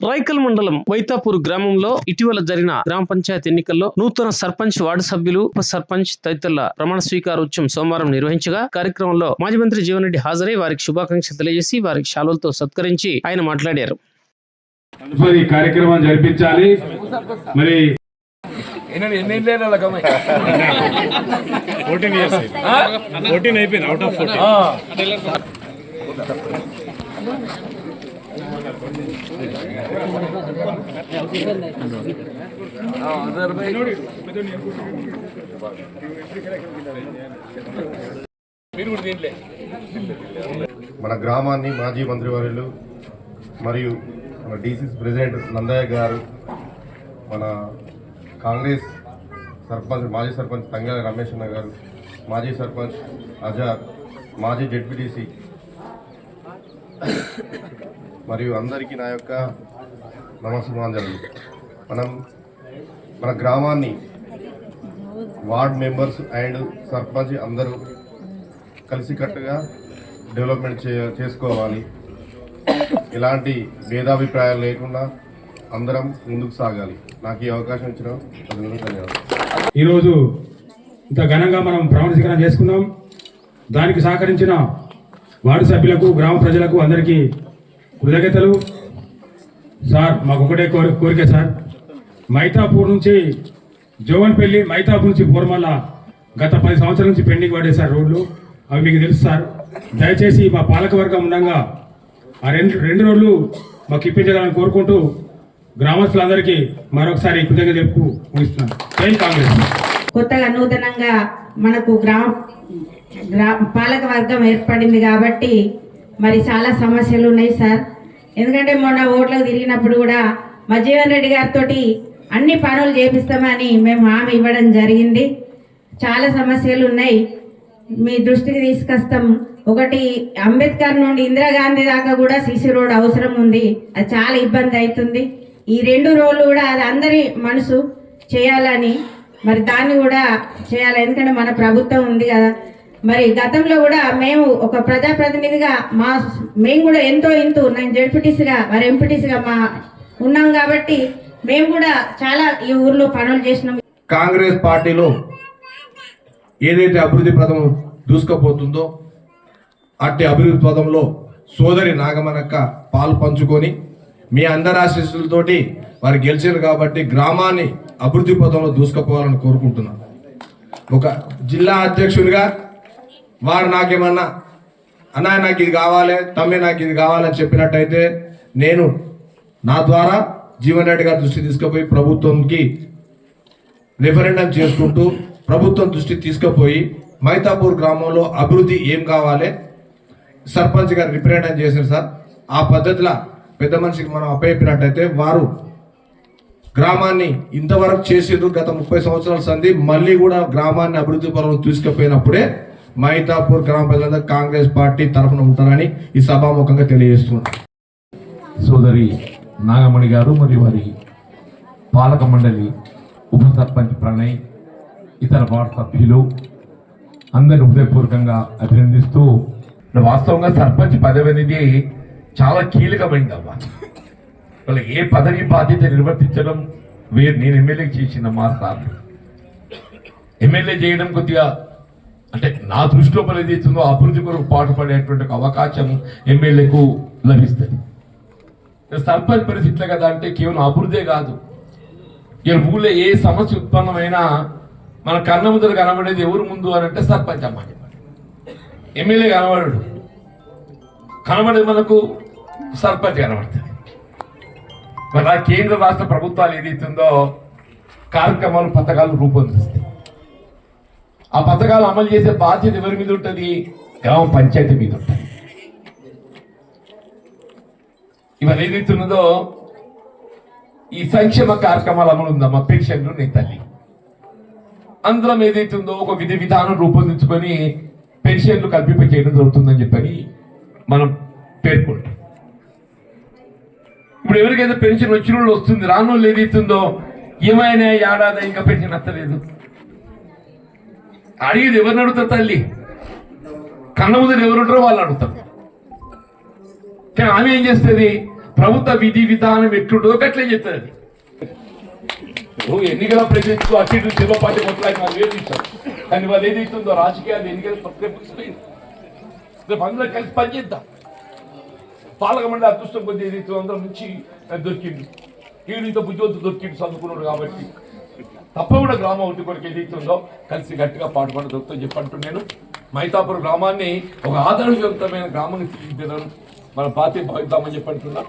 రాయకల్ మండలం వైతాపూర్ గ్రామంలో ఇటీవల జరిగిన గ్రామ పంచాయతీ ఎన్నికల్లో నూతన సర్పంచ్, వార్డు సభ్యులు, ఉప సర్పంచ్ తదితరుల ప్రమాణ స్వీకారోత్సవం సోమవారం నిర్వహించగా కార్యక్రమంలో మాజీ మంత్రి జీవన్ రెడ్డి హాజరై వారికి శుభాకాంక్షలు తెలియజేసి వారికి శాలువలతో సత్కరించి ఆయన మాట్లాడారు. కార్యక్రమం జరిపించాలి. మరి 14 అయిపోయింది అవుట్ ఆఫ్ 14. మన గ్రామాన్ని మాజీ మంత్రివర్యులు మరియు మన డీసీసీ ప్రెసిడెంట్ నందయ్య గారు, మన కాంగ్రెస్ సర్పంచ్ మాజీ సర్పంచ్ తంగెల రమేష్ అన్న గారు, మాజీ సర్పంచ్ అజార్, మాజీ జెడ్పీటీసీ మరియు అందరికీ నా యొక్క నమస్కారాలు. మన గ్రామాన్ని వార్డ్ మెంబర్స్ అండ్ సర్పంచ్ అందరూ కలిసికట్టుగా డెవలప్మెంట్ చేసుకోవాలి. ఎలాంటి భేదాభిప్రాయాలు లేకుండా అందరం ముందుకు సాగాలి. నాకు ఈ అవకాశం ఇచ్చిన ధన్యవాదాలు. ఈరోజు ఇంత ఘనంగా మనం ప్రమాణ స్వీకారం చేసుకున్నాం. దానికి సహకరించిన వార్డు సభ్యులకు, గ్రామ ప్రజలకు అందరికీ కృతజ్ఞతలు. సార్, మాకు ఒకటే కోరిక సార్, మైతాపూర్ నుంచి జోవన్పల్లి, మైతాపూర్ నుంచి పూర్మల్ల గత 10 సంవత్సరాల నుంచి పెండింగ్ పడే సార్ రోడ్లు. అవి మీకు తెలుసు సార్. దయచేసి మా పాలకవర్గం ఉండగా ఆ రెండు రోడ్లు మాకు ఇప్పించాలని కోరుకుంటూ గ్రామస్తులందరికీ మరొకసారి కృతజ్ఞత చెప్పుకు ముగిస్తున్నాను. జై కాంగ్రెస్. కొత్తగా నూతనంగా మనకు పాలక వర్గం ఏర్పడింది కాబట్టి మరి చాలా సమస్యలు ఉన్నాయి సార్. ఎందుకంటే మొన్న ఓట్లకు తిరిగినప్పుడు కూడా మా జీవన్ రెడ్డి గారితో అన్ని పనులు చేపిస్తామని మేము హామీ ఇవ్వడం జరిగింది. చాలా సమస్యలు ఉన్నాయి, మీ దృష్టికి తీసుకొస్తాం. ఒకటి, అంబేద్కర్ నుండి ఇందిరాగాంధీ దాకా కూడా సిసి రోడ్ అవసరం ఉంది. అది చాలా ఇబ్బంది అవుతుంది. ఈ 2 రోడ్లు కూడా అది అందరి మనసు చేయాలని, మరి దాన్ని కూడా చేయాలి. ఎందుకంటే మన ప్రభుత్వం ఉంది కదా. మరి గతంలో కూడా మేము ఒక ప్రజాప్రతినిధిగా మేము కూడా ఇంతూ నేను జెడ్పీటీసీగా మరి ఎంపీటీసీగా ఉన్నాం కాబట్టి మేము కూడా చాలా ఈ ఊర్లో పనులు చేసినాం. కాంగ్రెస్ పార్టీలో ఏదైతే అభివృద్ధి పథం దూసుకుపోతుందో అట్టి అభివృద్ధి పథంలో సోదరి నాగమనక్క పాలు పంచుకొని మీ అందరి ఆశీస్సులతోటి వారు గెలిచారు కాబట్టి గ్రామాన్ని అభివృద్ధి పథంలో దూసుకుపోవాలని కోరుకుంటున్నాను. ఒక జిల్లా అధ్యక్షుడిగా వారు నాకేమన్నా అన్నా నాకు ఇది కావాలి, తమ్మి నాకు ఇది కావాలని చెప్పినట్టయితే నేను నా ద్వారా జీవన్ రెడ్డి గారి దృష్టి తీసుకుపోయి ప్రభుత్వంకి రిఫరెండం చేసుకుంటూ ప్రభుత్వం దృష్టి తీసుకుపోయి మైతాపూర్ గ్రామంలో అభివృద్ధి ఏం కావాలి సర్పంచ్ గారు రిప్రజెంట్ చేశారు సార్. ఆ పద్ధతిలో పెద్ద మనిషికి మనం అప్పయినట్టయితే వారు గ్రామాన్ని ఇంతవరకు చేసేందుకు గత 30 సంవత్సరాల సంది మళ్ళీ కూడా గ్రామాన్ని అభివృద్ధి పరంలో తీసుకుపోయినప్పుడే మైతాపూర్ గ్రామ ప్రజలందరూ కాంగ్రెస్ పార్టీ తరఫున ఉంటారని ఈ సభాముఖంగా తెలియజేస్తున్నారు. సోదరి నాగమణి గారు మరియు వారి పాలక మండలి, ఉప సర్పంచ్ ప్రణయ్, ఇతర వార్డు సభ్యులు అందరిని హృదయపూర్వకంగా అభినందిస్తూ, వాస్తవంగా సర్పంచ్ పదవి అనేది చాలా కీలకమైనది అవ్వ. వాళ్ళు ఏ పదవి బాధ్యత నిర్వర్తించడం వేరు. నేను ఎమ్మెల్యేకి చేసిన మాసార్లు ఎమ్మెల్యే చేయడం కొద్దిగా అంటే నా దృష్టిలో ఏదైతుందో అభివృద్ధి కొరకు పాటుపడేటువంటి అవకాశం ఎమ్మెల్యేకు లభిస్తుంది. సర్పంచ్ పరిస్థితులే కదా అంటే కేవలం అభివృద్ధే కాదు, ఇలా ఊళ్ళో ఏ సమస్య ఉత్పన్నమైనా మన కన్న ముందర కనబడేది ఎవరు ముందు అని అంటే సర్పంచ్ అమ్మ. ఎమ్మెల్యే కనబడేది మనకు సర్పంచ్ కనబడుతుంది. మరి ఆ కేంద్ర రాష్ట్ర ప్రభుత్వాలు ఏదైతుందో కార్యక్రమాలు, పథకాలు రూపొందిస్తాయి. ఆ పథకాలు అమలు చేసే బాధ్యత ఎవరి మీద ఉంటుంది? గ్రామ పంచాయతీ మీద ఉంటుంది. ఇవాళ ఏదైతున్నదో ఈ సంక్షేమ కార్యక్రమాలు అమలు ఉందమ్మా, పెన్షన్లు, నీ తల్లి, అందరం ఏదైతుందో ఒక విధి విధానం రూపొందించుకొని పెన్షన్లు కల్పింప చేయడం జరుగుతుందని చెప్పని మనం పేర్కొంటాం. ఇప్పుడు ఎవరికైతే పెన్షన్ వచ్చిన వాళ్ళు వస్తుంది, రాని వాళ్ళు ఏదైతుందో ఏమైనా ఏడాది ఇంకా పెన్షన్ వస్తలేదు. అడిగేది ఎవరిని అడుగుతారు? తల్లి. కన్న ముందు ఎవరుంటారో వాళ్ళు అడుగుతారు. కానీ ఆమె ఏం చేస్తుంది? ప్రభుత్వ విధి విధానం ఎట్లుంటుందో గట్లే చెప్తుంది. నువ్వు ఎన్నికల ప్రజెంట్ అటు ఇటు తెలుగు పార్టీ కొట్లాడి నాకు వేరు ఇచ్చారు, కానీ వాళ్ళు ఏదైతుందో రాజకీయాలు ఎన్నికల ప్రక్రియ ముగిసిపోయింది. రేపు అందరూ కలిసి పనిచేద్దాం. పాలక మండలి అదృష్టం కొద్ది ఏదైతే అందరం నుంచి దొరికింది, ఈయనతో బుద్ధివంతు దొరికింది చదువుకున్నాడు కాబట్టి తప్పకుండా గ్రామం ఒకటి కొరకు ఏదైతే ఉందో కలిసి గట్టిగా పాటుపడ దొరుకుతుందని చెప్పంటూ నేను మైతాపురం గ్రామాన్ని ఒక ఆదర్శవంతమైన గ్రామాన్ని తీర్చిదిద్దడం మన బాధ్యత భావిద్దామని చెప్పంటున్నా.